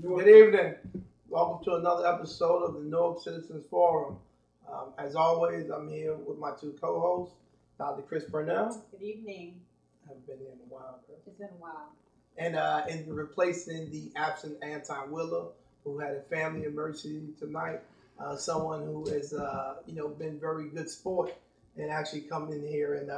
Good evening. Welcome to another episode of the Newark Citizens Forum. As always, I'm here with my two co-hosts, Dr. Chris Burnell. Good evening. Haven't been here in a while, Chris. It's been a while. And replacing the absent Anton Willer, who had a family emergency tonight. Someone who has, been very good sport and actually come in here and,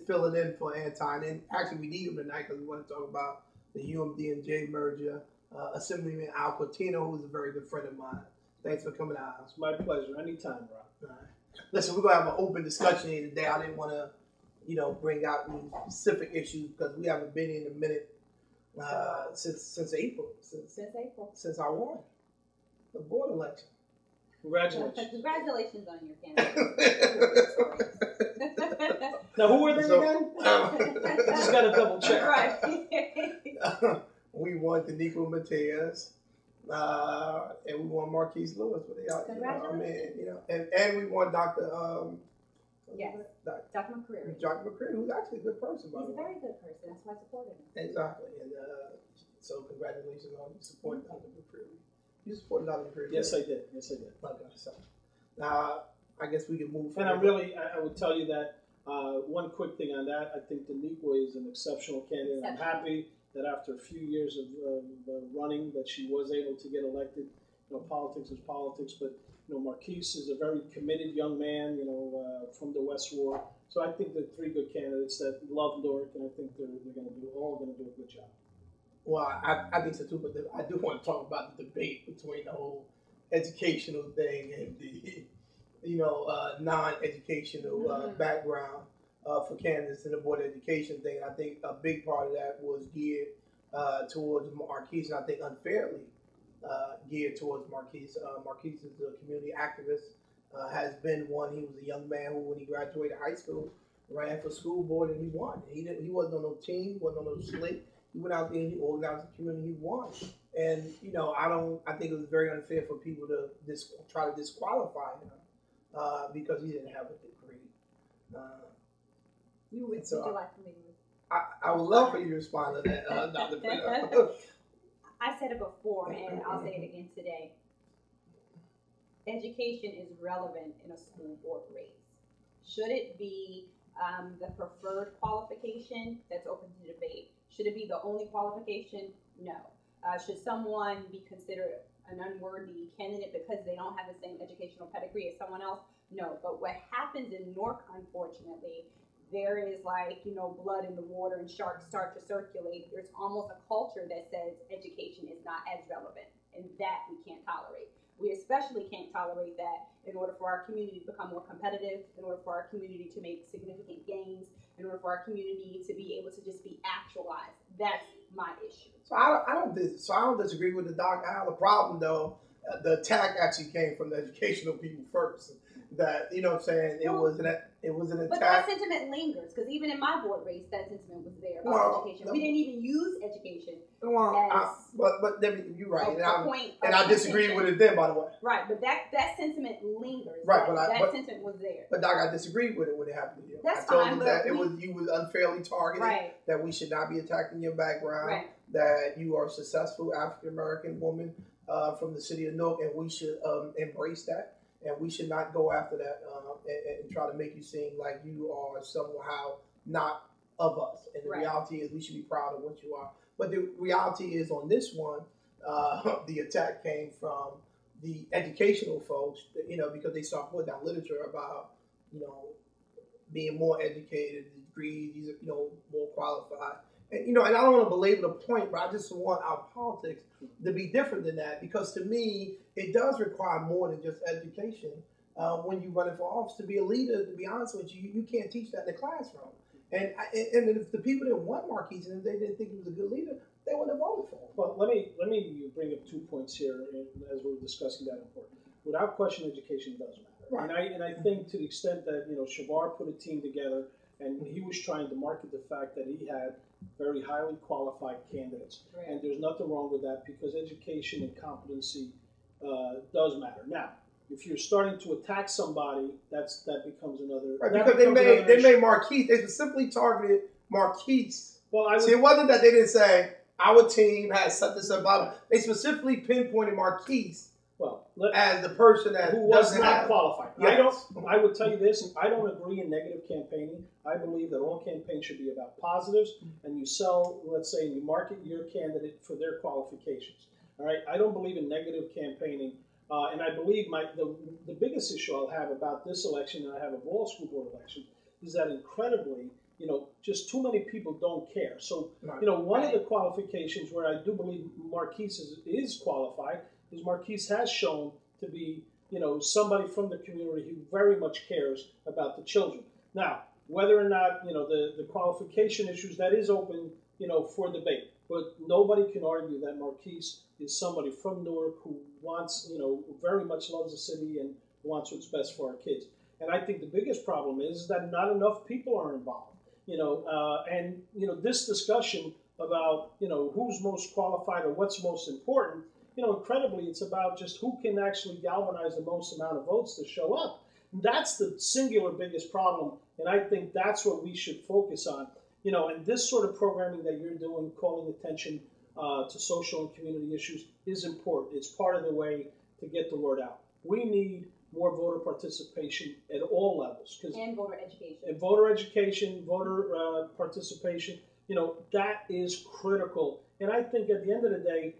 filling in for Anton. And actually, we need him tonight because we want to talk about the UMD and J merger. Assemblyman Al Cortino, who's a very good friend of mine. Thanks for coming out. It's my pleasure. Anytime, Rob. All right. Listen, we're going to have an open discussion here today. I didn't want to, bring out any specific issues because we haven't been in a minute since April. Since I won the board election. Congratulations. Congratulations on your candidacy. Now, who were they again? I just got to double check. Right. We won Danico Mateas, and we won Marquise Lewis. Congratulations. And we won Dr. Yes. Dr. McCreary. Dr. McCreary, who's actually a good person, by the way. He's a very good person. That's why I supported him. Exactly. And so congratulations on supporting Dr. McCreary. You supported Dr. McCreary? Yes, I did. Okay, so now I guess we can move forward. And I would tell you that one quick thing on that, I think Danico is an exceptional candidate. I'm happy that after a few years of running that she was able to get elected. Politics is politics, but Marquise is a very committed young man, from the West Ward. So I think they're three good candidates that love Newark, and I think they're all going to do a good job. Well, I think so too, but I do want to talk about the debate between the whole educational thing and the, non-educational background for candidates in the Board of Education thing. And I think a big part of that was geared towards Marquise, and I think unfairly geared towards Marquise. Marquise is a community activist, has been one. He was a young man who, when he graduated high school, ran for school board and he won. He wasn't on no team, wasn't on no slate. He went out there and he organized the community. He won. And I think it was very unfair for people to try to disqualify him because he didn't have a degree. Would you like for me to? I would love for you to respond to that, Dr. Burnell. I said it before, and I'll say it again today. Education is relevant in a school board race. Should it be the preferred qualification? That's open to debate. Should it be the only qualification? No. Should someone be considered an unworthy candidate because they don't have the same educational pedigree as someone else? No. But what happens in Newark, unfortunately, there is blood in the water and sharks start to circulate. There's almost a culture that says education is not as relevant, and that we can't tolerate. We especially can't tolerate that in order for our community to become more competitive, in order for our community to make significant gains, in order for our community to be able to just be actualized. That's my issue. So I don't disagree with the doc. I have a problem though. The attack actually came from the educational people first. That it was an attack. But that sentiment lingers because even in my board race, that sentiment was there about education. We didn't even use education. But you're right, and I disagree with it then. By the way, right, but that sentiment lingers. Right, that sentiment was there. But Doc, I disagreed with it when it happened to you. That's I told fine, you that you was unfairly targeted. Right. That we should not be attacking your background. Right. That you are a successful African American woman from the city of Newark, and we should embrace that. And we should not go after that and try to make you seem like you are somehow not of us. And the reality is we should be proud of what you are. But the reality is on this one, the attack came from the educational folks, because they start putting down literature about, being more educated, degrees, more qualified. And, and I don't want to belabor the point, but I just want our politics to be different than that because to me, it does require more than just education when you're running for office. To be a leader, to be honest with you, you can't teach that in the classroom. And if the people didn't want Marquise and if they didn't think he was a good leader, they wouldn't have voted for him. Well, let me bring up 2 points here as we're discussing that important. Without question, education does matter. Right. And I think to the extent that, Shavar put a team together and he was trying to market the fact that he had very highly qualified candidates. Right. And there's nothing wrong with that because education and competency does matter. Now, if you're starting to attack somebody, that becomes another. Right, because they made Marquise. They specifically targeted Marquise. Well, it wasn't that they didn't say our team has such and such about. They specifically pinpointed Marquise as the person that who was doesn't not have, qualified. Yes. I would tell you this: I don't agree in negative campaigning. I believe that all campaigns should be about positives, and you sell, let's say, and you market your candidate for their qualifications. All right. I don't believe in negative campaigning, and I believe the biggest issue I'll have about this election, and I have of all school board elections, is that incredibly, just too many people don't care. So, one of the qualifications where I do believe Marquise is qualified is Marquise has shown to be, somebody from the community who very much cares about the children. Now, whether or not, the qualification issues, that is open, for debate. But nobody can argue that Marquise is somebody from Newark who wants, very much loves the city and wants what's best for our kids. And I think the biggest problem is that not enough people are involved. This discussion about, who's most qualified or what's most important, incredibly, it's about just who can actually galvanize the most amount of votes to show up. And that's the singular biggest problem, and I think that's what we should focus on. And this sort of programming that you're doing, calling attention to social and community issues, is important. It's part of the way to get the word out. We need more voter participation at all levels. And voter education. And voter education, voter participation, that is critical. And I think at the end of the day,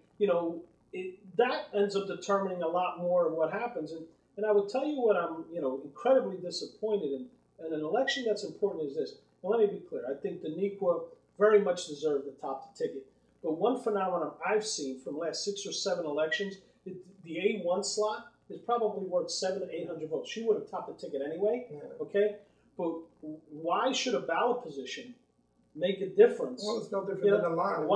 that ends up determining a lot more of what happens. And I would tell you what I'm, incredibly disappointed in. And an election that's important is this. And let me be clear. I think the NEQA very much deserved the top the ticket. But one phenomenon I've seen from the last 6 or 7 elections, the A1 slot is probably worth 700 to 800 votes. She would have topped the ticket anyway, okay? But why should a ballot position make a difference? Well, it's no different than the line.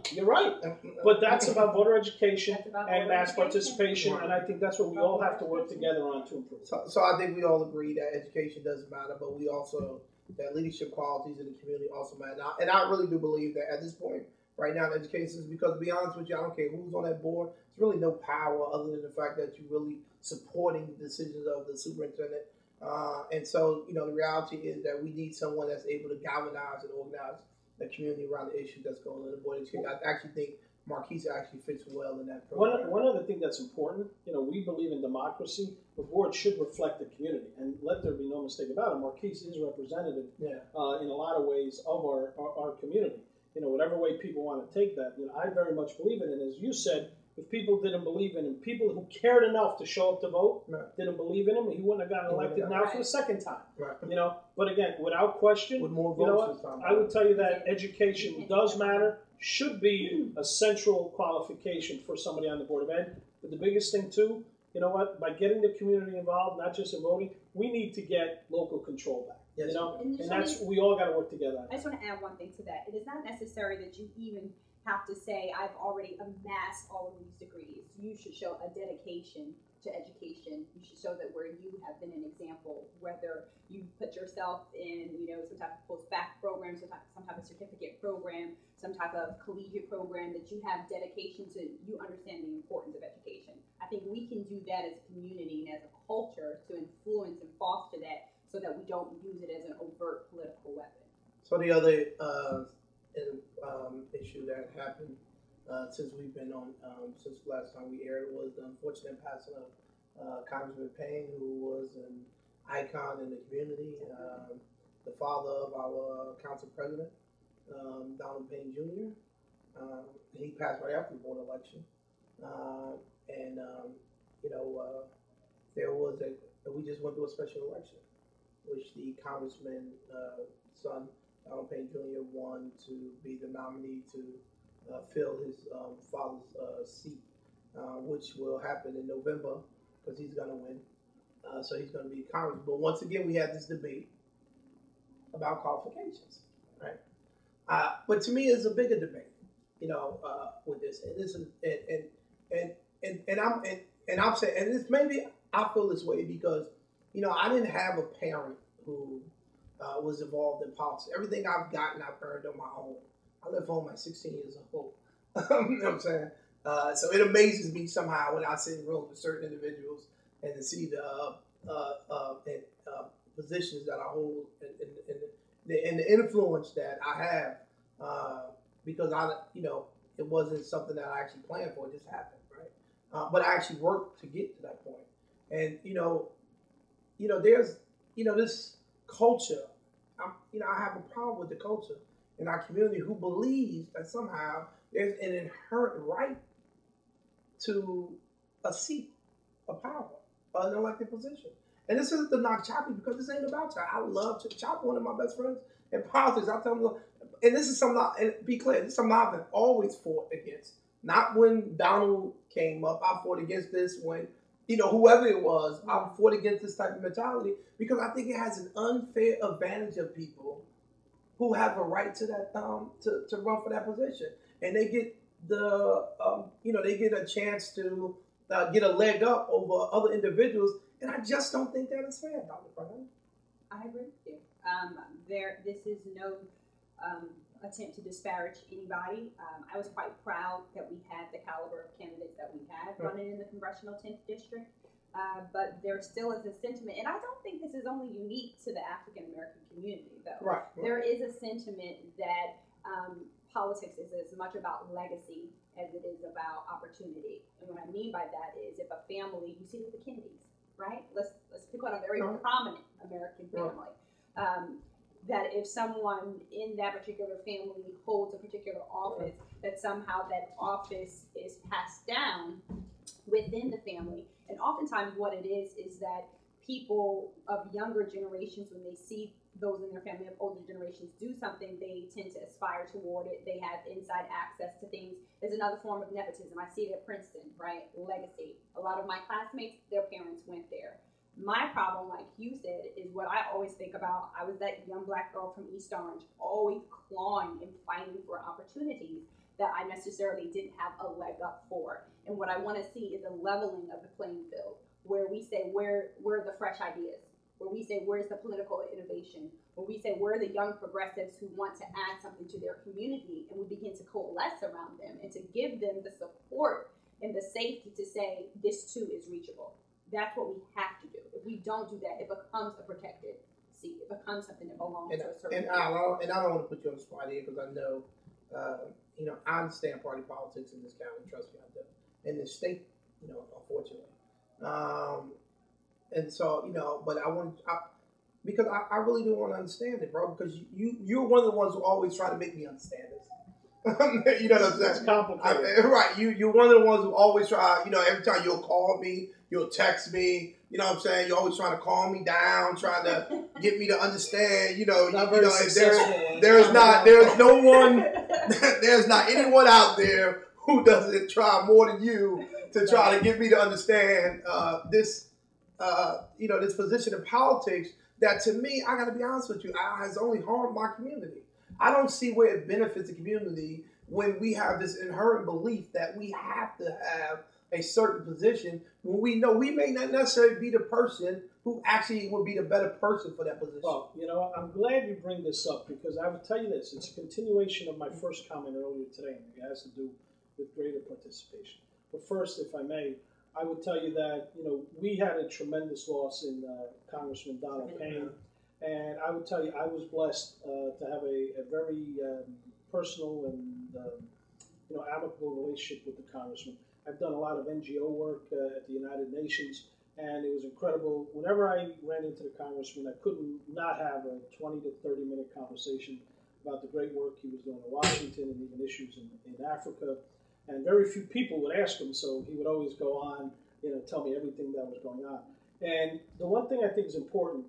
You're right. But that's about voter education and mass participation, and I think that's what we all have to work together on to improve. So I think we all agree that education does matter, but we also, that leadership qualities in the community also matter. And I really do believe that at this point, right now in education, because to be honest with you, I don't care who's on that board, there's really no power other than the fact that you're really supporting the decisions of the superintendent. And so, the reality is that we need someone that's able to galvanize and organize the community around the issue that's going on in the board. I actually think Marquise actually fits well in that program. One other thing that's important, we believe in democracy. The board should reflect the community, and let there be no mistake about it. Marquise is representative in a lot of ways of our community. Whatever way people want to take that, I very much believe in it. And as you said, if people didn't believe in him, people who cared enough to show up to vote didn't believe in him, he wouldn't have gotten elected now for the second time. Right. But again, without question, with more votes this time, I would tell you that education does matter, should be a central qualification for somebody on the Board of Ed. But the biggest thing too, by getting the community involved, not just in voting, we need to get local control back. Yes. And that's, we all got to work together. I just want to add one thing to that. It is not necessary that you even have to say, I've already amassed all of these degrees. You should show a dedication to education. You should show that where you have been an example, whether you put yourself in, some type of post-bac program, some type of certificate program, some type of collegiate program, that you have dedication to, you understand the importance of education. I think we can do that as a community and as a culture to influence and foster that, so that we don't use it as an overt political weapon. So the other issue that happened since we've been on, since the last time we aired, was the unfortunate passing of Congressman Payne, who was an icon in the community, the father of our council president, Donald Payne Jr. He passed right after the board election. We just went through a special election, which the congressman's son, Donald Payne Jr., won to be the nominee to fill his father's seat, which will happen in November because he's going to win. So he's going to be Congressman. But once again, we had this debate about qualifications, right? But to me, it's a bigger debate, with this. And this is I'm saying, and this maybe I feel this way because, I didn't have a parent who was involved in politics. Everything I've gotten, I've earned on my own. I left home at 16 years old. You know what I'm saying? So it amazes me somehow when I sit in rooms with certain individuals and to see the positions that I hold and the influence that I have because it wasn't something that I actually planned for. It just happened, right? But I actually worked to get to that point. And there's this culture. I have a problem with the culture in our community who believes that somehow there's an inherent right to a seat of power, an elected position. And this isn't to knock Choppy because this ain't about Choppy. I love Choppy, one of my best friends in politics. I tell him, and this is something, and be clear, this is something I've always fought against. Not when Donald came up, I fought against this when, whoever it was, I fought against this type of mentality because I think it has an unfair advantage of people who have a right to that to run for that position, and they get they get a chance to get a leg up over other individuals, and I just don't think that is fair, Dr. Brown. I agree with you. This is no attempt to disparage anybody. I was quite proud that we had the caliber of candidates that we had running in the congressional 10th district. But there still is a sentiment, and I don't think this is only unique to the African American community, though. Right. There is a sentiment that politics is as much about legacy as it is about opportunity. And what I mean by that is, if a family, you see with the Kennedys, right? Let's pick on a very prominent American family. That if someone in that particular family holds a particular office, that somehow that office is passed down within the family. And oftentimes what it is that people of younger generations, when they see those in their family of older generations do something, they tend to aspire toward it. They have inside access to things. There's another form of nepotism. I see it at Princeton, right? Legacy. A lot of my classmates, their parents went there. My problem, like you said, is what I always think about. I was that young black girl from East Orange, always clawing and fighting for opportunities that I necessarily didn't have a leg up for. And what I want to see is a leveling of the playing field, where we say, where are the fresh ideas? Where we say, where's the political innovation? Where we say, where are the young progressives who want to add something to their community? And we begin to coalesce around them and to give them the support and the safety to say, this too is reachable. That's what we have to do. If we don't do that, it becomes a protected seat. It becomes something that belongs to a certain and I don't want to put you on the spot here because I know, I understand party politics in this county. Trust me, I do. In this state, unfortunately. And so, but because I really do want to understand it, bro. Because you're one of the ones who always try to make me understand this. You know what I'm saying? That's complicated. Right. You're one of the ones who always try, every time you'll call me, you'll text me, you know what I'm saying? You're always trying to calm me down, trying to get me to understand, there's not anyone out there who doesn't try more than you to try to get me to understand this position in politics that, to me, I got to be honest with you, has only harmed my community. I don't see where it benefits the community when we have this inherent belief that we have to have a certain position when we know we may not necessarily be the person who actually would be the better person for that position. Well, I'm glad you bring this up because I would tell you this. It's a continuation of my first comment earlier today, and it has to do with greater participation. But first, if I may, I would tell you that, we had a tremendous loss in Congressman Donald Payne. And I would tell you, I was blessed to have a very personal and amicable relationship with the congressman. I've done a lot of NGO work at the United Nations, and it was incredible. Whenever I ran into the congressman, I couldn't not have a 20 to 30-minute conversation about the great work he was doing in Washington and even issues in Africa. And very few people would ask him, so he would always go on, tell me everything that was going on. And the one thing I think is important,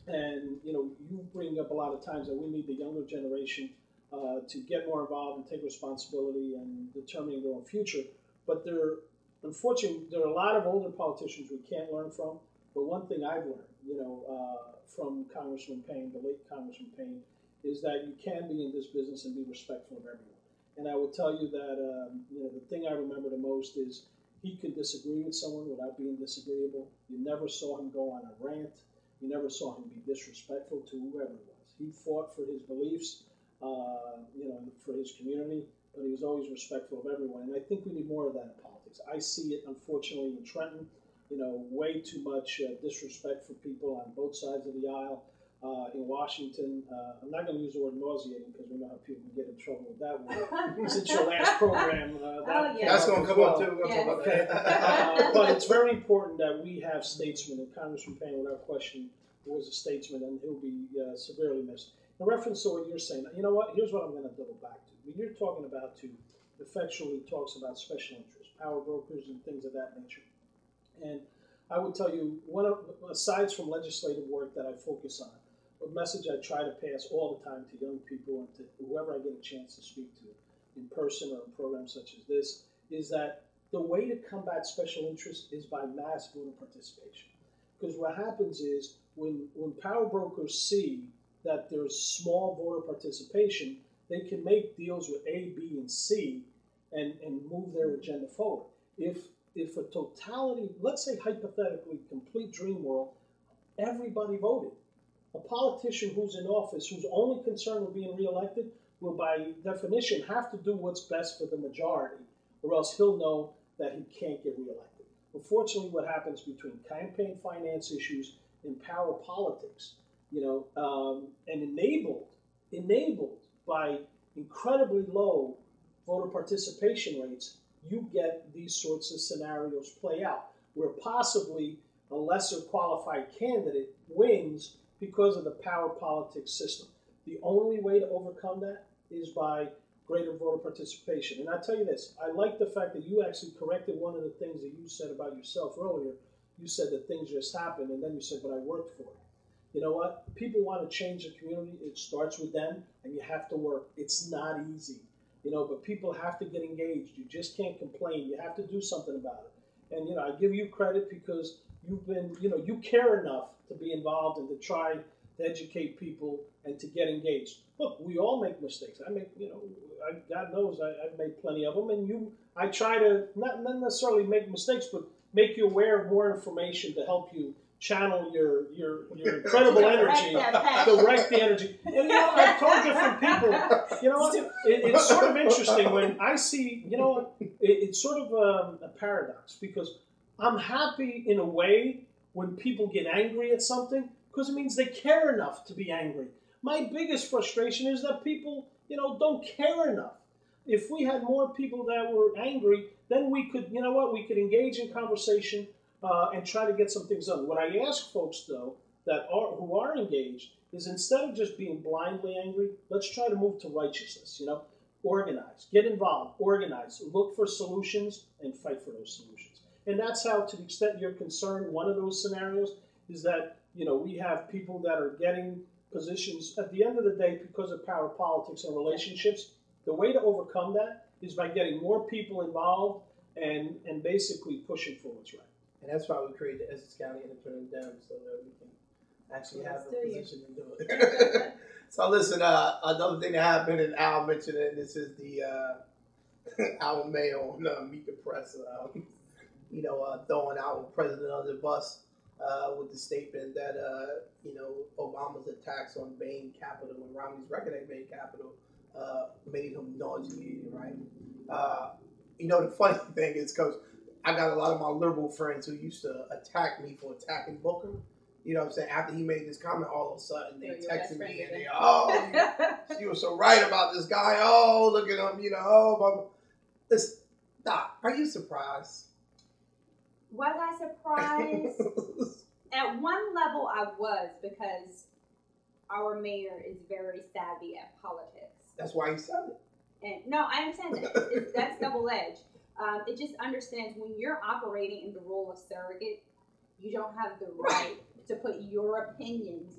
and you bring up a lot of times that we need the younger generation to get more involved and take responsibility and determining their own future. But unfortunately, there are a lot of older politicians we can't learn from. But one thing I've learned, from Congressman Payne, the late Congressman Payne, is that you can be in this business and be respectful of everyone. And I will tell you that the thing I remember the most is he could disagree with someone without being disagreeable. You never saw him go on a rant. You never saw him be disrespectful to whoever it was. He fought for his beliefs, for his community, but he was always respectful of everyone. And I think we need more of that in politics. I see it, unfortunately, in Trenton, way too much disrespect for people on both sides of the aisle. in Washington. I'm not going to use the word nauseating because we know how people can get in trouble with that word. Since your last program, that's going to come up too. Okay. But it's very important that we have statesmen, and Congressman Payne, without question, was a statesman, and he'll be severely missed. In reference to what you're saying, you know what? Here's what I'm going to double back to. When you're talking about effectually talks about special interests, power brokers, and things of that nature. And I would tell you, aside from legislative work that I focus on, a message I try to pass all the time to young people and to whoever I get a chance to speak to, in person or in programs such as this, is that the way to combat special interests is by mass voter participation. Because what happens is when power brokers see that there's small voter participation, they can make deals with A, B, and C and move their agenda forward. If a totality, let's say hypothetically, complete dream world, everybody voted. A politician who's in office, who's only concerned with being reelected, will by definition have to do what's best for the majority, or else he'll know that he can't get reelected. Unfortunately, what happens between campaign finance issues and power politics, and enabled by incredibly low voter participation rates, you get these sorts of scenarios play out, where possibly a lesser qualified candidate wins because of the power politics system. The only way to overcome that is by greater voter participation. And I tell you this, I like the fact that you actually corrected one of the things that you said about yourself earlier. You said that things just happened, and then you said, but I worked for it. You know what? People want to change the community. It starts with them, and you have to work. It's not easy, but people have to get engaged. You just can't complain. You have to do something about it. And, I give you credit because you've been, you care enough to be involved and to try to educate people and to get engaged. Look, we all make mistakes. I make, God knows I've made plenty of them. And I try to not necessarily make mistakes, but make you aware of more information to help you channel your incredible energy, direct the energy. And I've told different people, it's sort of interesting when I see, it's sort of a paradox, because I'm happy in a way when people get angry at something, because it means they care enough to be angry. My biggest frustration is that people, don't care enough. If we had more people that were angry, then we could, we could engage in conversation and try to get some things done. What I ask folks, though, who are engaged, is instead of just being blindly angry, let's try to move to righteousness, Organize, get involved, organize, look for solutions, and fight for those solutions. And that's how, to the extent you're concerned, one of those scenarios is that, we have people that are getting positions. At the end of the day, because of power politics and relationships, the way to overcome that is by getting more people involved and basically pushing for what's right. And that's why we created the Essex County Independent Dem, so that we can actually have a position to do it. So listen, another thing that happened, and Al mentioned it, and this is the Al Mayo on Meet the Press, throwing our president under the bus with the statement that, Obama's attacks on Bain Capital and Romney's record at Bain Capital made him nauseated, right? The funny thing is, Coach, I got a lot of my liberal friends who used to attack me for attacking Booker. You know what I'm saying? After he made this comment, all of a sudden they texted me and they, you were so right about this guy. Oh, look at him, blah, blah. Listen, Doc, are you surprised? Was I surprised? At one level, I was, because our mayor is very savvy at politics. That's why he said it. And no, I understand that. That's double-edged. It just understands when you're operating in the role of surrogate, you don't have the right to put your opinions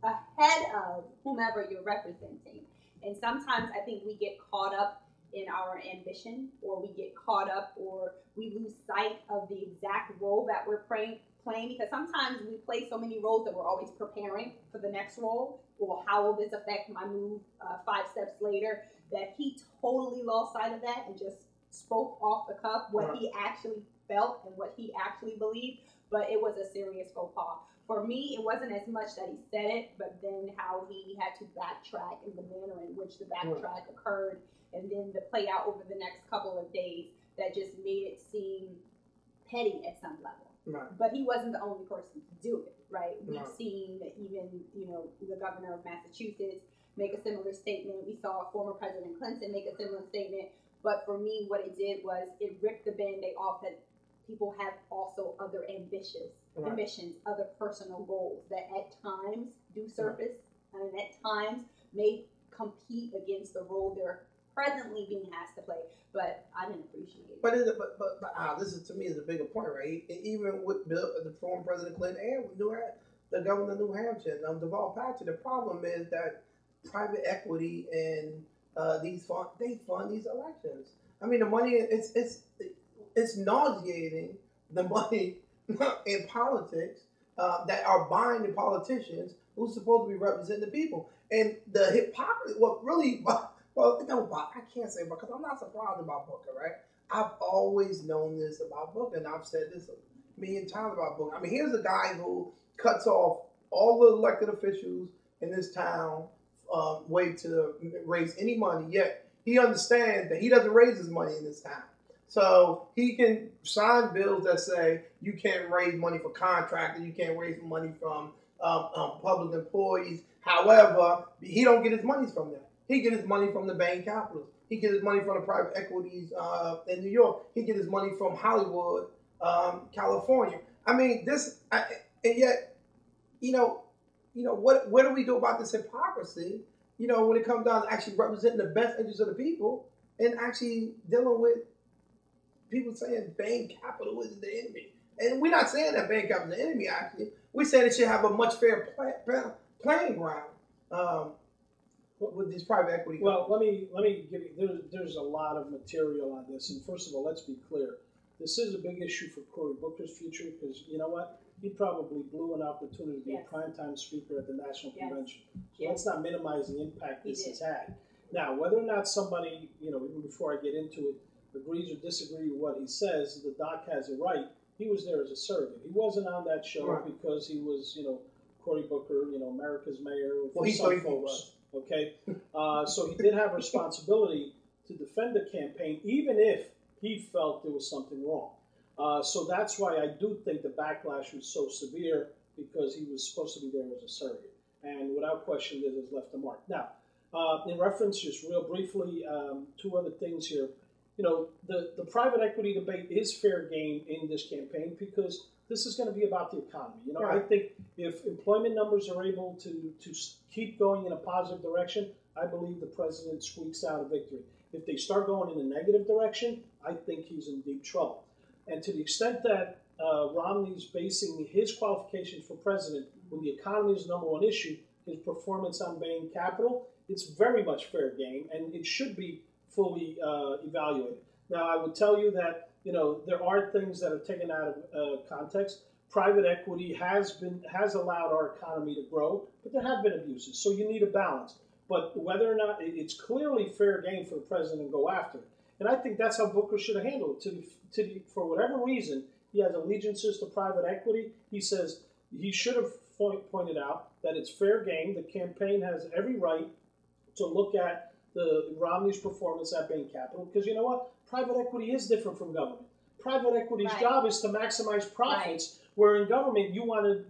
ahead of whomever you're representing. And sometimes I think we get caught up in our ambition, or we get caught up, or we lose sight of the exact role that we're playing, because sometimes we play so many roles that we're always preparing for the next role, or how will this affect my move 5 steps later, that he totally lost sight of that and just spoke off the cuff what he actually felt and what he actually believed. But it was a serious faux pas. For me, it wasn't as much that he said it, but then how he had to backtrack and the manner in which the backtrack occurred, and then the play out over the next couple of days, that just made it seem petty at some level. Right. But he wasn't the only person to do it, right? We've Right. seen even, the governor of Massachusetts make a similar statement. We saw former President Clinton make a similar statement. But for me, what it did was it ripped the Band-Aid off that people have also other ambitions, other personal goals that at times do surface and at times may compete against the role they're presently being asked to play. But I didn't appreciate it. But this is, to me, is a bigger point, right? Even with the former President Clinton and with the governor of New Hampshire, Deval Patrick, the problem is that private equity and these they fund these elections. I mean, the money it's nauseating, the money in politics that are buying the politicians who's supposed to be representing the people, and the hypocrisy. What really? Well, I can't say because I'm not surprised about Booker, right? I've always known this about Booker, and I've said this a million times about Booker. I mean, here's a guy who cuts off all the elected officials in this town way to raise any money, yet he understands that he doesn't raise his money in this town. So he can sign bills that say you can't raise money for contractors, you can't raise money from public employees. However, he don't get his money from that. He get his money from the Bain Capitals. He get his money from the private equities in New York. He get his money from Hollywood, California. I mean, and yet, what do we do about this hypocrisy? When it comes down to actually representing the best interests of the people and actually dealing with people saying Bain Capital is the enemy. And we're not saying that Bain Capital is the enemy, actually. We're saying it should have a much fair playing ground with these private equity companies. Well, let me give you, there's a lot of material on this. And first of all, let's be clear. This is a big issue for Cory Booker's future because you know what? He probably blew an opportunity to be a primetime speaker at the National Convention. So let's not minimize the impact this has had. Now, whether or not somebody, even before I get into it, agrees or disagrees with what he says, the doc has it right. He was there as a surrogate. He wasn't on that show because he was, Cory Booker, America's mayor. Well, he thought he was. Okay? So he did have a responsibility to defend the campaign, even if he felt there was something wrong. So that's why I do think the backlash was so severe because he was supposed to be there as a surrogate. And without question, it has left a mark. Now, in reference, just real briefly, two other things here. The private equity debate is fair game in this campaign because this is going to be about the economy. I think if employment numbers are able to keep going in a positive direction, I believe the president squeaks out a victory. If they start going in a negative direction, I think he's in deep trouble. And to the extent that Romney's basing his qualifications for president when the economy is the number one issue, his performance on Bain Capital, it's very much fair game, and it should be fully evaluated. Now, I would tell you that there are things that are taken out of context. Private equity has allowed our economy to grow, but there have been abuses, so you need a balance. But whether or not it's clearly fair game for the president to go after it. And I think that's how Booker should have handled it. For whatever reason, he has allegiances to private equity. He says he should have pointed out that it's fair game. The campaign has every right to look at the Romney's performance at Bain Capital because you know what? Private equity is different from government. Private equity's job is to maximize profits, where in government you want to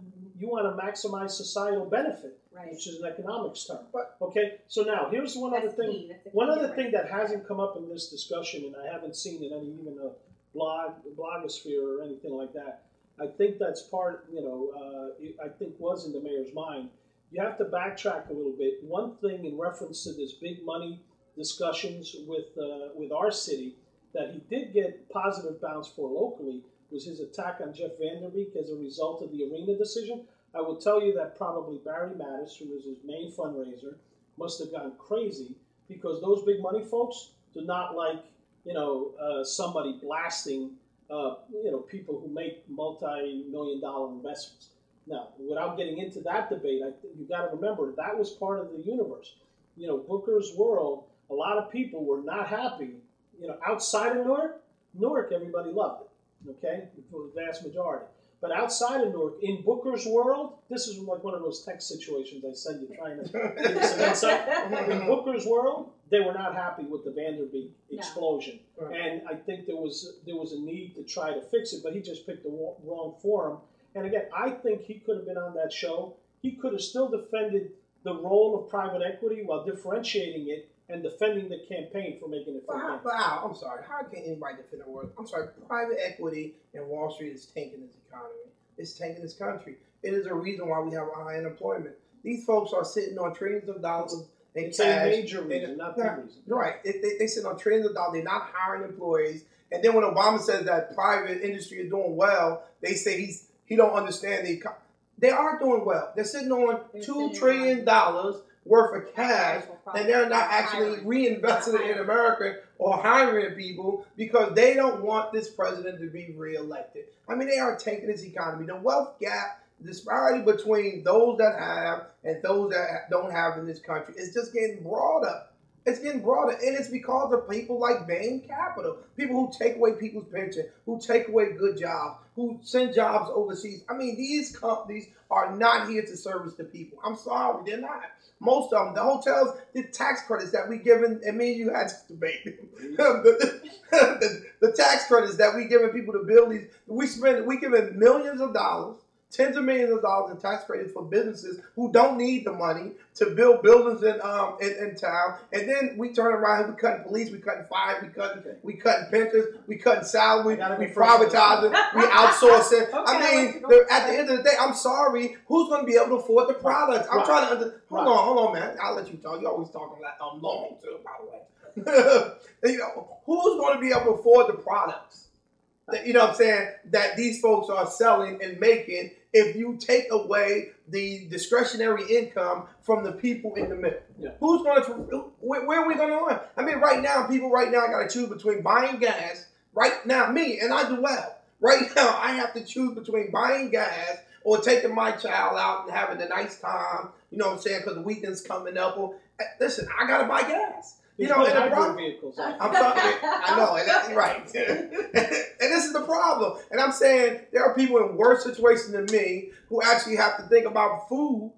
maximize societal benefit, which is an economics term. Okay, so now here's one other thing. One other thing that hasn't come up in this discussion, and I haven't seen in any even a blogosphere or anything like that. I think that's part. I think was in the mayor's mind. You have to backtrack a little bit. One thing in reference to this big money discussions with our city that he did get positive bounce for locally was his attack on Jeff Vanderbeek as a result of the arena decision. I will tell you that probably Barry Mattis, who was his main fundraiser, must have gone crazy because those big money folks do not like somebody blasting people who make multi-million-dollar investments. Now, without getting into that debate, you got to remember that was part of the universe. Booker's world, a lot of people were not happy. Outside of Newark, everybody loved it. Okay, for the vast majority. But outside of Newark, in Booker's world, this is like one of those text situations I send you trying to give you some insight. In Booker's world, they were not happy with the Vanderbeek explosion. No. And I think there was a need to try to fix it, but he just picked the wrong forum. And again, I think he could have been on that show. He could have still defended the role of private equity while differentiating it and defending the campaign for making it fair. But Al, I'm sorry. How can anybody defend the word? I'm sorry. Private equity and Wall Street is tanking this economy. It's tanking this country. It is a reason why we have high unemployment. These folks are sitting on trillions of dollars in it's cash. A major reason, not the reason. Right. They sit on trillions of dollars. They're not hiring employees. And then when Obama says that private industry is doing well, they say he don't understand the economy. They are doing well. They're sitting on $2 trillion worth of cash, and they're not actually reinvesting it in America or hiring people because they don't want this president to be reelected. I mean, they are tanking this economy. The wealth gap, the disparity between those that have and those that don't have in this country is just getting broader. It's getting broader, and it's because of people like Bain Capital, people who take away people's pension, who take away good jobs, who send jobs overseas. I mean, these companies are not here to service the people. I'm sorry, they're not. Most of them, the hotels, the tax credits that we given, and me and you had this debate. the tax credits that we giving people to build these, we giving millions of dollars, tens of millions of dollars in tax credits for businesses who don't need the money to build buildings in town. And then we turn around and we cutting police, we cutting fire, we cutting pensions, we cutting salaries, we privatizing, we outsourcing. Okay, I mean, at the end of the day, I'm sorry, who's going to be able to afford the products? I'm trying to hold on, man. I'll let you talk. You always talking like long too, by the way. Who's going to be able to afford the products? You know what I'm saying? That these folks are selling and making if you take away the discretionary income from the people in the middle. Yeah. Who's going to, where are we going to learn? I mean, people right now got to choose between buying gas. Right now, me, and I do well. Right now, I have to choose between buying gas or taking my child out and having a nice time, you know what I'm saying, because the weekend's coming up. Or, listen, I got to buy gas. You know, and the problem, vehicles. I'm sorry, I know, and that's right. And this is the problem. And I'm saying there are people in worse situations than me who actually have to think about food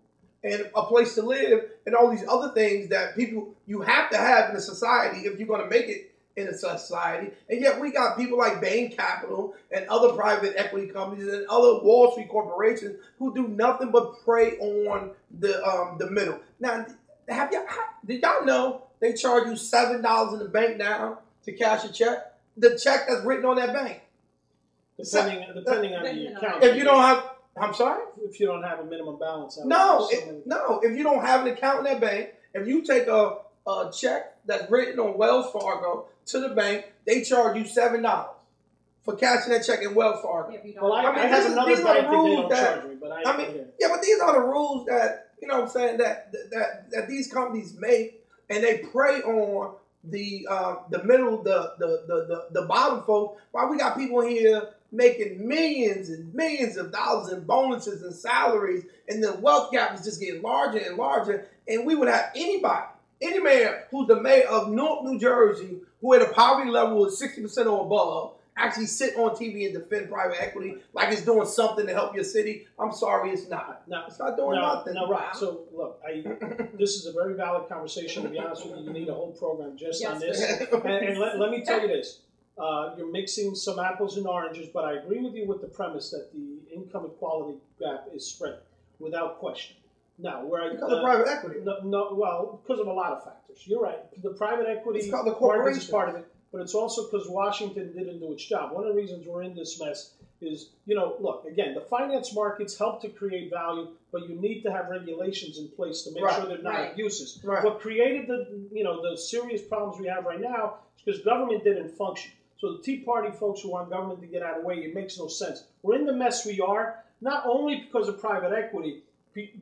and a place to live and all these other things that you have to have in a society if you're going to make it in a society. And yet we got people like Bain Capital and other private equity companies and other Wall Street corporations who do nothing but prey on the middle. Now, did y'all know they charge you $7 in the bank now to cash a check? The check that's written on that bank. Depending on the account. If you don't have, I'm sorry? If you don't have a minimum balance. No, if you don't have an account in that bank, if you take a check that's written on Wells Fargo to the bank, they charge you $7 for cashing that check in Wells Fargo. Well, I have another bank that they don't charge me, but but these are the rules that, you know what I'm saying, that these companies make. And they prey on the middle, the bottom folks, while we got people here making millions and millions of dollars in bonuses and salaries, and the wealth gap is just getting larger and larger. And we would have any mayor who's the mayor of Newark, New Jersey, who at a poverty level is 60% or above, actually sit on TV and defend private equity like it's doing something to help your city. I'm sorry, it's not. No, it's not doing nothing. No, right. So, look, this is a very valid conversation. To be honest with you, you need a whole program just on this. And let me tell you this. You're mixing some apples and oranges, but I agree with you with the premise that the income equality gap is spread, without question. Now, because of private equity. Well, because of a lot of factors. You're right. The private equity market is part of it. But it's also because Washington didn't do its job. One of the reasons we're in this mess is, look, again, the finance markets help to create value, but you need to have regulations in place to make sure they're not abuses. Right. What created the serious problems we have right now is because government didn't function. So the Tea Party folks who want government to get out of the way, it makes no sense. We're in the mess we are, not only because of private equity,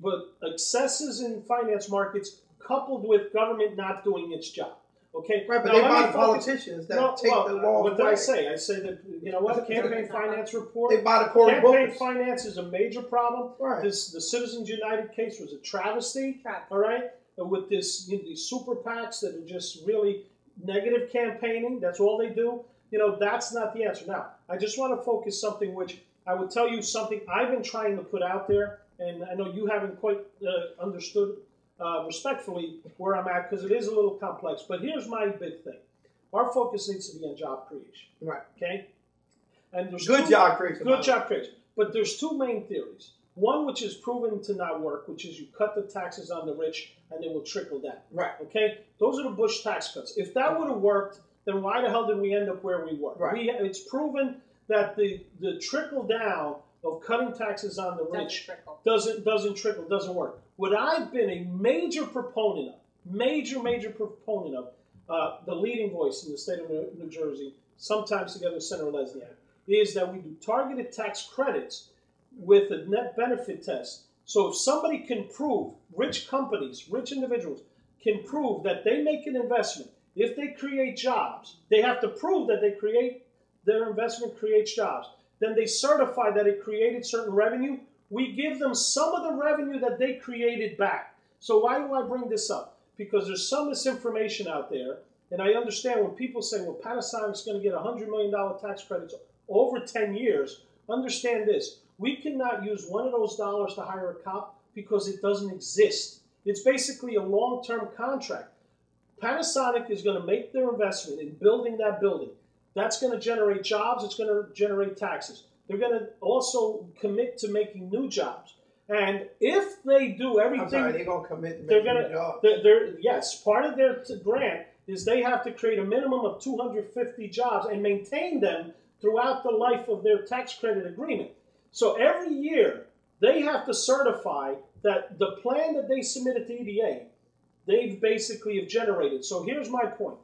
but excesses in finance markets coupled with government not doing its job. Okay. Right, but they buy the politicians that take the law. What did I say? I say that, the campaign finance report. They buy the Cory Campaign Bookers. finance is a major problem. Right. The Citizens United case was a travesty. All right. With these super PACs that are just really negative campaigning. That's all they do. That's not the answer. Now, I just want to focus something which I would tell you something I've been trying to put out there, and I know you haven't quite understood respectfully where I'm at because it is a little complex. But here's my big thing: our focus needs to be on job creation. Right. Okay. And there's job creation. Good job creation. But there's two main theories. One, which is proven to not work, which is you cut the taxes on the rich and they will trickle down. Right. Okay. Those are the Bush tax cuts. If that would have worked, then why the hell did we end up where we were? Right. It's proven that the trickle down of cutting taxes on the rich doesn't work. What I've been a major proponent of, major proponent of, the leading voice in the state of New Jersey, sometimes together with Senator Lesniak, is that we do targeted tax credits with a net benefit test. So if somebody can prove, rich companies, rich individuals, can prove that they make an investment, if they create jobs, they have to prove that their investment creates jobs. Then they certify that it created certain revenue. We give them some of the revenue that they created back. So why do I bring this up? Because there's some misinformation out there, and I understand when people say, well, Panasonic's going to get $100 million tax credits over 10 years. Understand this. We cannot use one of those dollars to hire a cop because it doesn't exist. It's basically a long-term contract. Panasonic is going to make their investment in building that building. That's going to generate jobs. It's going to generate taxes. They're going to also commit to making new jobs. And if they do everything... I'm sorry, they're going to commit to making new jobs. Yes, part of their grant is they have to create a minimum of 250 jobs and maintain them throughout the life of their tax credit agreement. So every year, they have to certify that the plan that they submitted to EDA, they basically have generated. So here's my point.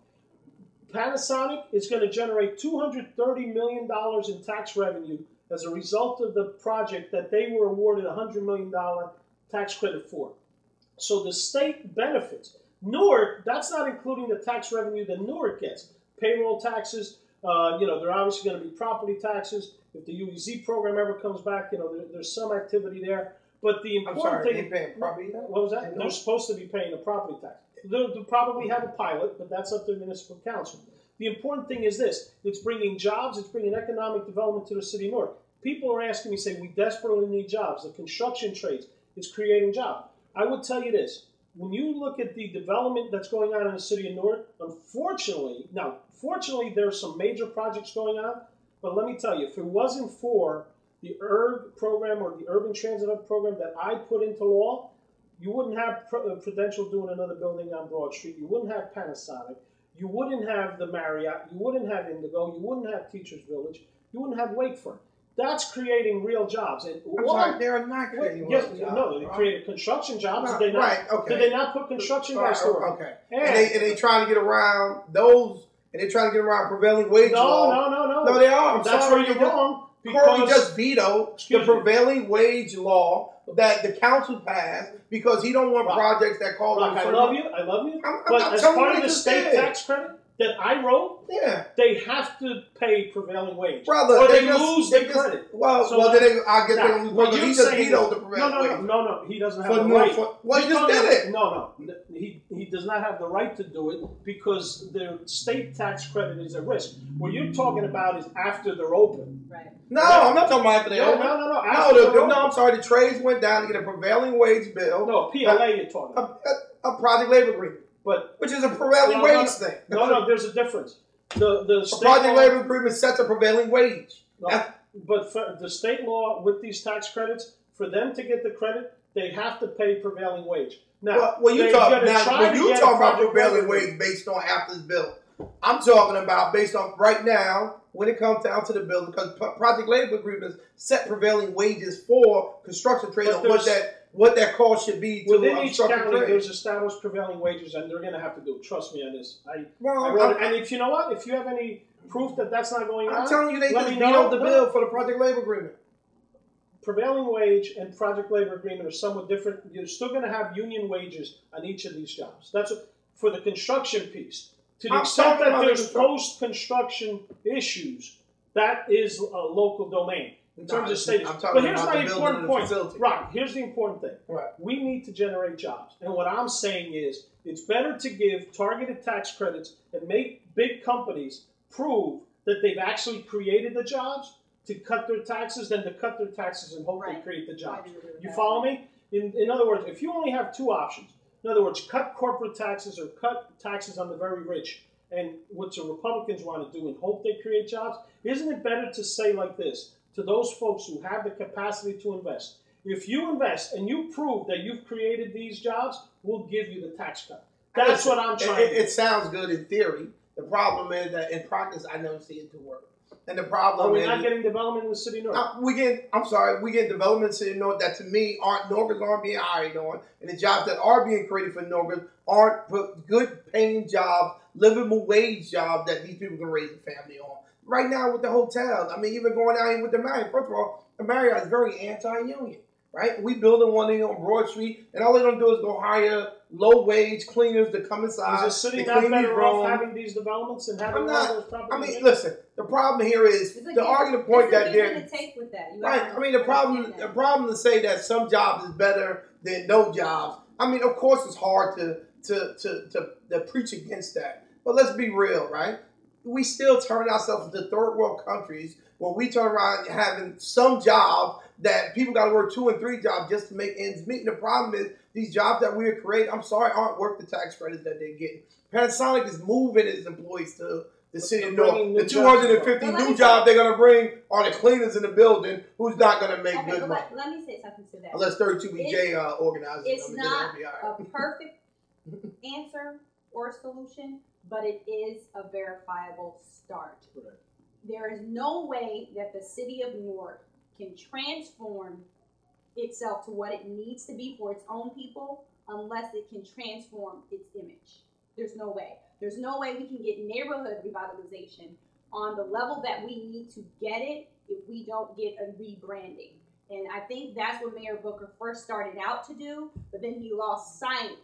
Panasonic is going to generate $230 million in tax revenue as a result of the project that they were awarded a $100 million tax credit for. So the state benefits. Newark, that's not including the tax revenue that Newark gets. Payroll taxes, they're obviously going to be property taxes. If the UEZ program ever comes back, there's some activity there. But the important thing... they're paying property tax? What was that? They're supposed to be paying a property tax. They'll probably have a pilot, but that's up to the municipal council. The important thing is this. It's bringing jobs. It's bringing economic development to the city of Newark. People are asking me, saying, we desperately need jobs. The construction trades is creating jobs. I would tell you this. When you look at the development that's going on in the city of Newark, fortunately, there's some major projects going on. But let me tell you, if it wasn't for the URB program or the Urban Transit Hub program that I put into law, you wouldn't have Prudential doing another building on Broad Street. You wouldn't have Panasonic. You wouldn't have the Marriott. You wouldn't have Indigo. You wouldn't have Teachers Village. You wouldn't have Wakeford. That's creating real jobs. And they're not creating real jobs. No, they created construction jobs. No, did they not? Right, okay. Did they not put construction guys to work? Okay. And they trying to get around those, and they're trying to get around prevailing wage law. No, they are. That's where you're wrong. Corey just vetoed the prevailing wage law that the council passed because he don't want projects that call them. I love you. But as part of the state tax credit that I wrote, they have to pay prevailing wage, brother, or they lose the credit. I guess they don't lose because he just vetoed the prevailing wage. No, he doesn't have the right. He just did it. No, he does not have the right to do it because the state tax credit is at risk. What you're talking about is after they're open. Right. No, I'm not talking about after they're open. No. I'm sorry. The trades went down to get a prevailing wage bill. No, PLA you're talking about. A project labor agreement. Which is a prevailing wage thing. No, there's a difference. The state project labor agreement sets a prevailing wage. But for the state law with these tax credits, for them to get the credit, they have to pay prevailing wage. Now, when you talk about prevailing wage based on after this bill, I'm talking about based on right now when it comes down to the bill, because project labor agreements set prevailing wages for construction trade on what that cost should be to within each county. There's established prevailing wages, and they're going to have to do it. Trust me on this. And if you know what, if you have any proof that that's not going on, I'm telling you, they just vetoed the bill for the project labor agreement. Prevailing wage and project labor agreement are somewhat different. You're still going to have union wages on each of these jobs. That's for the construction piece. To the extent that there's post-construction issues, that is a local domain. In terms of state, but here's my important point. Right, here's the important thing. Right. We need to generate jobs. And what I'm saying is it's better to give targeted tax credits and make big companies prove that they've actually created the jobs to cut their taxes than to cut their taxes and hope they create the jobs. You that. follow me? In other words, if you only have two options, in other words, cut corporate taxes or cut taxes on the very rich, and what the Republicans want to do and hope they create jobs, isn't it better to say like this to those folks who have the capacity to invest? If you invest and you prove that you've created these jobs, we'll give you the tax cut. That's what I'm trying to do. It sounds good in theory. The problem is that in practice, I never see it to work. And the problem is... Are we not getting development in the city of Newark? we get development in the city of Newark that to me, Newarkers aren't being hired on. And the jobs that are being created for Newarkers aren't good paying jobs, livable wage jobs that these people can raise a family on. Right now with the hotels, I mean, even going out here with the Marriott. First of all, the Marriott is very anti-union. Right? We building one in on Broad Street, and all they're gonna do is go hire low-wage cleaners to come inside. Is the city not better off having these developments and having all those properties? I mean, listen. The problem here is the argument point that they're take with that. Right. I mean, the problem to say that some jobs is better than no jobs. I mean, of course, it's hard to preach against that. But let's be real, right? We still turn ourselves into third world countries where we turn around having some jobs that people got to work 2 and 3 jobs just to make ends meet. And the problem is these jobs that we're creating, I'm sorry, aren't worth the tax credits that they're getting. Panasonic is moving its employees to the city of Newark. The 250 new jobs they're going to bring are the cleaners in the building who's not going to make good money. Let me say something to that. Unless 32BJ organizes them. It's not a perfect answer or solution, but it is a verifiable start. Right. There is no way that the city of Newark can transform itself to what it needs to be for its own people unless it can transform its image. There's no way. There's no way we can get neighborhood revitalization on the level that we need to get it if we don't get a rebranding. And I think that's what Mayor Booker first started out to do, but then he lost sight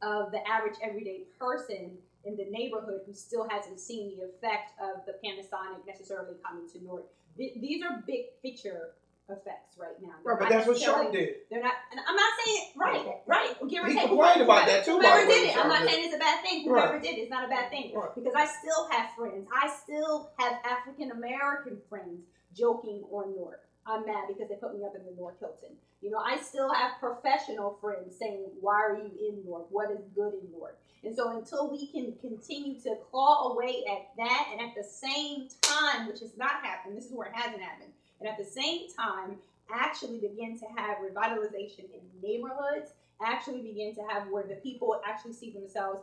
of the average everyday person in the neighborhood who still hasn't seen the effect of the Panasonic necessarily coming to Newark. These are big picture effects right now. Right, but that's what Sharp did. They're not, and I'm not saying, right. He complained about that too. Whoever did it, I'm not saying it's a bad thing. Whoever did it, it's not a bad thing. Because I still have friends. I still have African American friends joking on Newark. I'm mad because they put me up in the Newark Hilton. You know, I still have professional friends saying, why are you in Newark? What is good in Newark? And so until we can continue to claw away at that, and at the same time, which has not happened, this is where it hasn't happened, and at the same time, actually begin to have revitalization in neighborhoods, actually begin to have where the people actually see themselves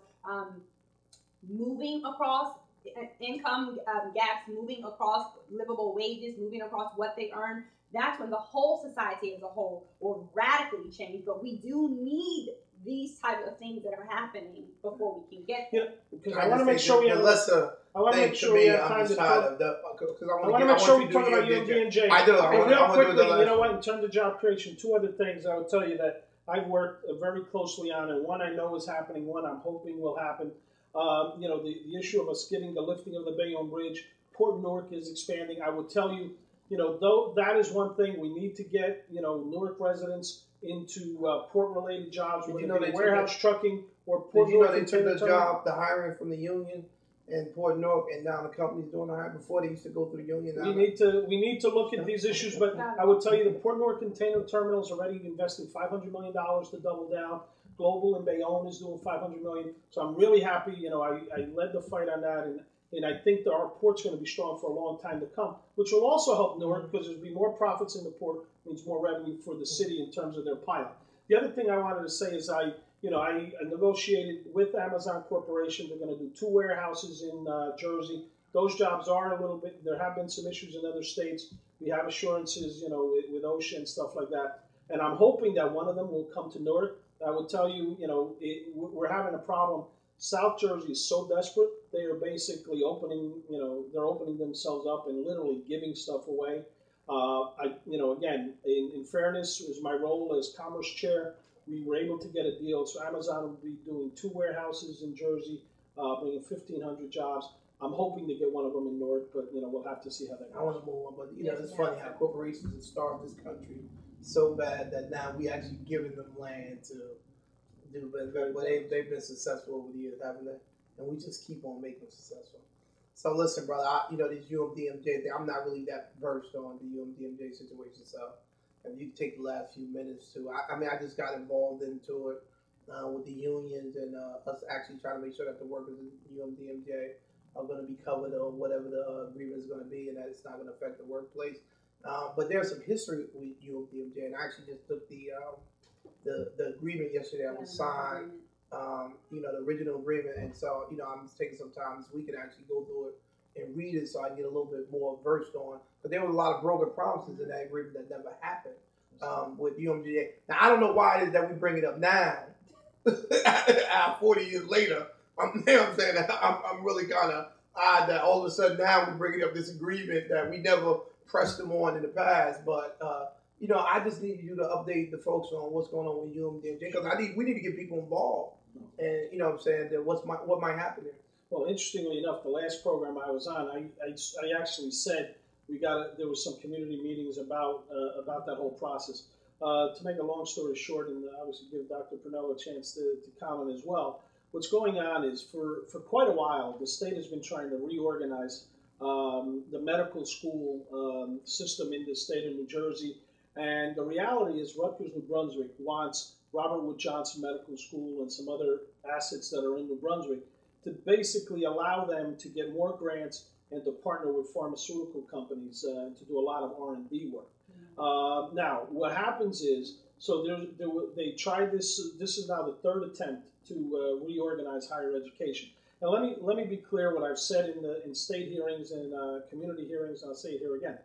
moving across income gaps, moving across livable wages, moving across what they earn, that's when the whole society as a whole will radically change. But we do need these type of things that are happening before we can get there. Because I want to make sure we have I want to make sure we have time to talk. I want to make sure we talk about UMBNJ. I do. Okay, real quickly, you know what? In terms of job creation, 2 other things I would tell you that I've worked very closely on, and one I know is happening, one I'm hoping will happen. You know, the issue of us getting the lifting of the Bayonne Bridge. Port Newark is expanding. I would tell you, you know, though that is one thing we need to get, you know, Newark residents into port-related jobs, whether it be warehouse trucking or Port Newark. Did you know they took the job, the hiring from the union in Port Newark, and now the company's doing the hiring? Before they used to go through the union. We need to look at these issues, but I would tell you the Port Newark Container Terminal is already investing $500 million to double down. Global in Bayonne is doing $500 million. So I'm really happy. You know, I led the fight on that, and I think that our port's going to be strong for a long time to come, which will also help Newark because there'll be more profits in the port, means more revenue for the city in terms of their pilot. The other thing I wanted to say is I negotiated with Amazon Corporation. They're going to do 2 warehouses in Jersey. Those jobs are a little bit, there have been some issues in other states. We have assurances, you know, with OSHA and stuff like that. And I'm hoping that one of them will come to Newark. I would tell you, you know, we're having a problem. South Jersey is so desperate. They are basically opening, you know, they're opening themselves up and literally giving stuff away. You know, again, in fairness, it was my role as Commerce Chair. We were able to get a deal. So Amazon will be doing 2 warehouses in Jersey, bringing 1,500 jobs. I'm hoping to get one of them in Newark, but, you know, we'll have to see how that goes. I want to move on, but, you know, it's funny how corporations have starved this country so bad that now we actually giving them land to do, but they've been successful over the years, haven't they? And we just keep on making them successful. So listen, brother, these UMDMJ thing, I'm not really that versed on the UMDMJ situation. So if you take the last few minutes to, I mean, I just got involved into it with the unions and us actually trying to make sure that the workers in UMDMJ are going to be covered on whatever the agreement is going to be, and that it's not going to affect the workplace. But there's some history with UMDMJ, and I actually just took the agreement yesterday that was signed. The original agreement, and so I'm just taking some time this week and actually go through it and read it so I can get a little bit more versed on. But there was a lot of broken promises in that agreement that never happened with UMGA. Now I don't know why it is that we bring it up now, 40 years later. I'm saying that I'm really kind of odd that all of a sudden now we're bringing up this agreement that we never pressed them on in the past, but. I just need you to update the folks on what's going on with UMDNJ because we need to get people involved, and what I'm saying that what might happen there. Well, interestingly enough, the last program I was on, I actually said there was some community meetings about that whole process. To make a long story short, and obviously give Dr. Purnell a chance to comment as well. What's going on is for quite a while, the state has been trying to reorganize the medical school system in the state of New Jersey. And the reality is Rutgers, New Brunswick wants Robert Wood Johnson Medical School and some other assets that are in New Brunswick to basically allow them to get more grants and to partner with pharmaceutical companies to do a lot of R&D work. Now, what happens is, so they tried this. This is now the third attempt to reorganize higher education. Now, let me be clear what I've said in state hearings and community hearings, and I'll say it here again.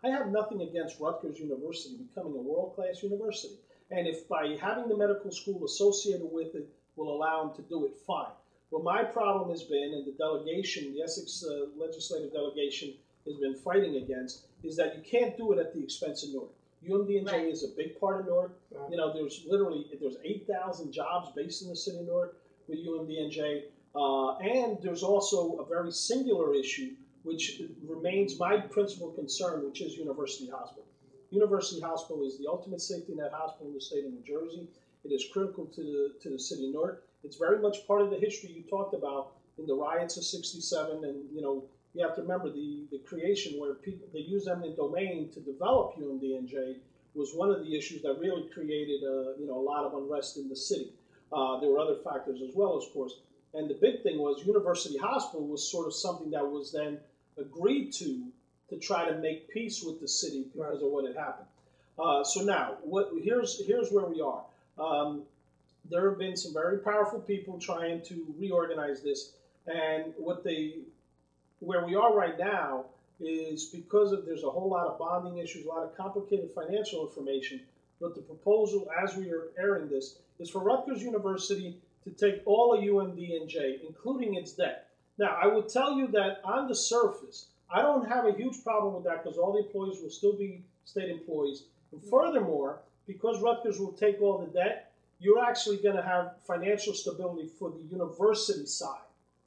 I have nothing against Rutgers University becoming a world-class university. And if by having the medical school associated with it will allow them to do it, fine. What my problem has been, and the delegation, the Essex legislative delegation has been fighting against, is that you can't do it at the expense of Newark. UMDNJ is a big part of Newark. There's 8,000 jobs based in the city of Newark with UMDNJ. And there's also a very singular issue which remains my principal concern, which is University Hospital. University Hospital is the ultimate safety net hospital in the state of New Jersey. It is critical to the city of Newark. It's very much part of the history you talked about in the riots of '67, and you have to remember the creation where they used eminent domain to develop UMDNJ was one of the issues that really created a lot of unrest in the city. There were other factors as well, of course. And the big thing was University Hospital was sort of something that was then agreed to try to make peace with the city because of what had happened. So now, here's where we are. There have been some very powerful people trying to reorganize this, and where we are right now is because there's a whole lot of bonding issues, a lot of complicated financial information. But the proposal, as we are airing this, is for Rutgers University to take all of UMDNJ, including its debt. Now, I would tell you that on the surface, I don't have a huge problem with that because all the employees will still be state employees. And furthermore, because Rutgers will take all the debt, you're actually going to have financial stability for the university side.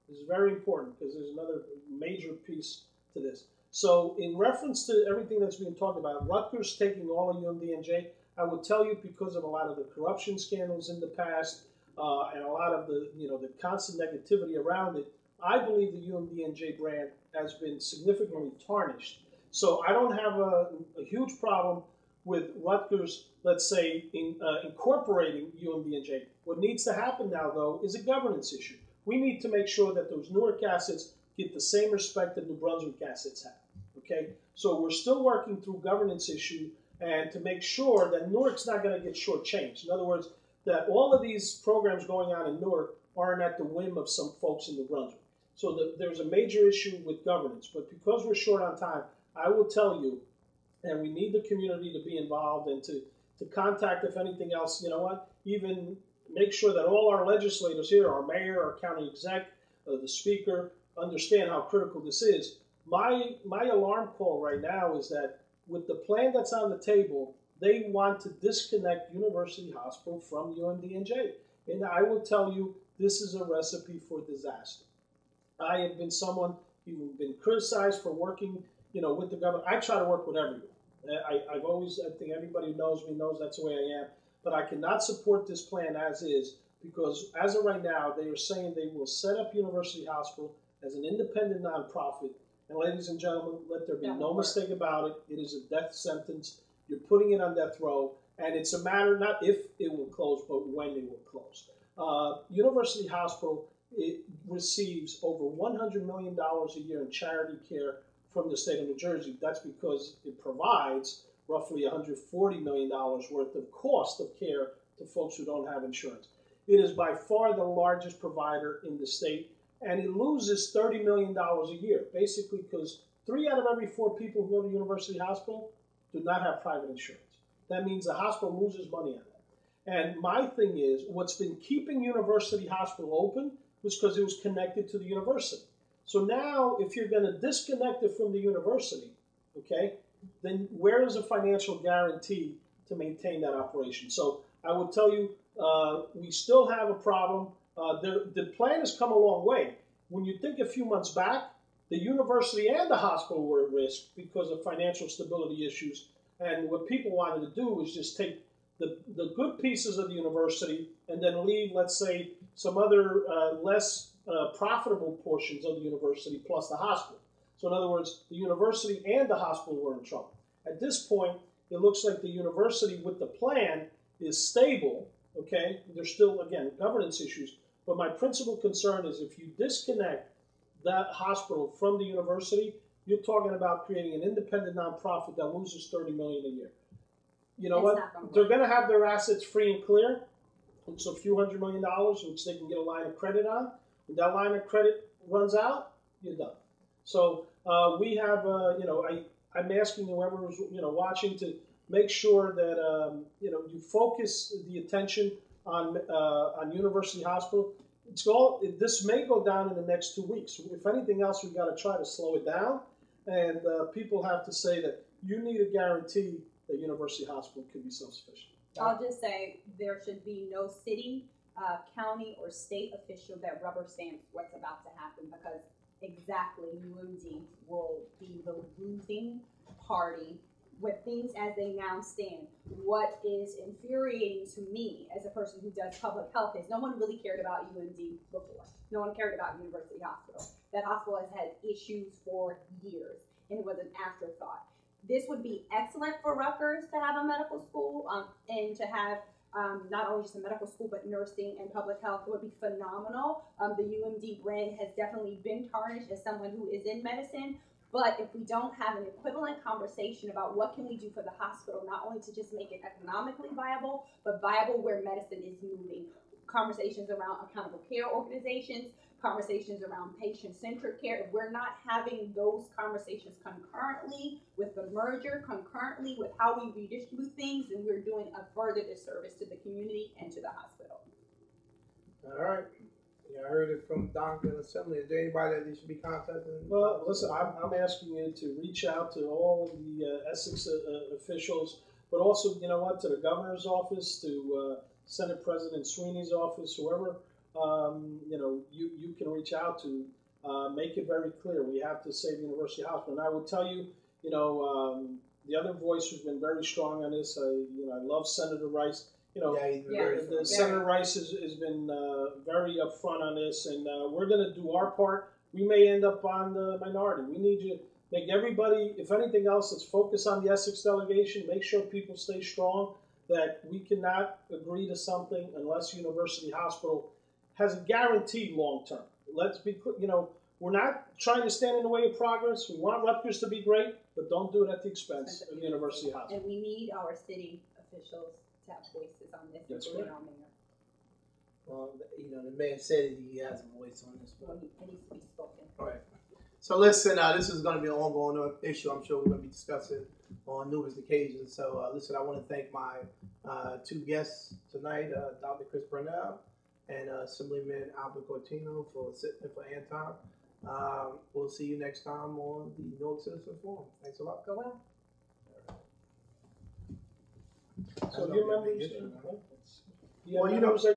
This is very important because there's another major piece to this. So in reference to everything that's being talked about, Rutgers taking all of UMDNJ, I would tell you because of a lot of the corruption scandals in the past and a lot of the constant negativity around it, I believe the UMDNJ brand has been significantly tarnished. So I don't have a huge problem with Rutgers, let's say, incorporating UMDNJ. What needs to happen now, though, is a governance issue. We need to make sure that those Newark assets get the same respect that New Brunswick assets have. Okay? So we're still working through governance issue and to make sure that Newark's not going to get shortchanged. In other words, that all of these programs going on in Newark aren't at the whim of some folks in New Brunswick. So there's a major issue with governance. But because we're short on time, I will tell you, and we need the community to be involved and to contact, if anything else, even make sure that all our legislators here, our mayor, our county exec, the speaker, understand how critical this is. My alarm call right now is that with the plan that's on the table, they want to disconnect University Hospital from UMDNJ. And I will tell you, this is a recipe for disaster. I have been someone who's been criticized for working, with the government. I try to work with everyone. I think everybody who knows me knows that's the way I am. But I cannot support this plan as is because as of right now, they are saying they will set up University Hospital as an independent nonprofit. And ladies and gentlemen, let there be no mistake about it. It is a death sentence. You're putting it on death row, and it's a matter not if it will close, but when it will close. University Hospital, it receives over $100 million a year in charity care from the state of New Jersey. That's because it provides roughly $140 million worth of cost of care to folks who don't have insurance. It is by far the largest provider in the state, and it loses $30 million a year, basically because 3 out of every 4 people who go to University Hospital do not have private insurance. That means the hospital loses money on that. And my thing is, what's been keeping University Hospital open was because it was connected to the university. So now, if you're going to disconnect it from the university, okay, then where is a financial guarantee to maintain that operation? So I would tell you, we still have a problem. The plan has come a long way. When you think a few months back, the university and the hospital were at risk because of financial stability issues. And what people wanted to do was just take the good pieces of the university and then leave, let's say, some other less profitable portions of the university plus the hospital. So in other words, the university and the hospital were in trouble. At this point, it looks like the university with the plan is stable, okay? There's still, again, governance issues. But my principal concern is if you disconnect that hospital from the university, you're talking about creating an independent nonprofit that loses $30 million a year. You know what? They're going to have their assets free and clear. It's a few $100 million, which they can get a line of credit on. When that line of credit runs out, you're done. So we have, I'm asking whoever is, watching to make sure that, you focus the attention on University Hospital. This may go down in the next 2 weeks. If anything else, we've got to try to slow it down. And people have to say that you need a guarantee that University Hospital can be self-sufficient. I'll just say there should be no city, county, or state official that rubber stamps what's about to happen, because exactly UMD will be the losing party with things as they now stand. What is infuriating to me as a person who does public health is no one really cared about UMD before. No one cared about University Hospital. That hospital has had issues for years, and it was an afterthought. This would be excellent for Rutgers to have a medical school and to have not only just a medical school, but nursing and public health. It would be phenomenal. The UMD brand has definitely been tarnished as someone who is in medicine. But if we don't have an equivalent conversation about what can we do for the hospital, not only to just make it economically viable, but viable where medicine is moving. Conversations around accountable care organizations, conversations around patient-centered care. If we're not having those conversations concurrently with the merger, concurrently with how we redistribute things, then we're doing a further disservice to the community and to the hospital. All right. Yeah, I heard it from Dr. Assembly. Is there anybody that should be contacted? Well, listen, I'm asking you to reach out to all the Essex officials, but also, you know what, to the governor's office, to Senate President Sweeney's office, whoever, you can reach out to, make it very clear. We have to save University Hospital. And I will tell you, the other voice who's been very strong on this, I love Senator Rice. Senator Rice has been very upfront on this, and we're going to do our part. We may end up on the minority. We need you to make everybody, if anything else, let's focus on the Essex delegation, make sure people stay strong, that we cannot agree to something unless University Hospital has a guarantee long-term. Let's be clear, we're not trying to stand in the way of progress. We want Rutgers to be great, but don't do it at the expense of University Hospital. And we need our city officials to have voices on this. That's right. Well, the mayor said he has a voice on this one. It needs to be spoken. All right. So listen, this is going to be an ongoing issue. I'm sure we're going to be discussing on numerous occasions. So listen, I want to thank my 2 guests tonight, Dr. Chris Burnell and Assemblyman Albert Cortino for sitting in for Anton. We'll see you next time on the Newark Citizen Forum. Thanks a lot. Go well. So your members, well,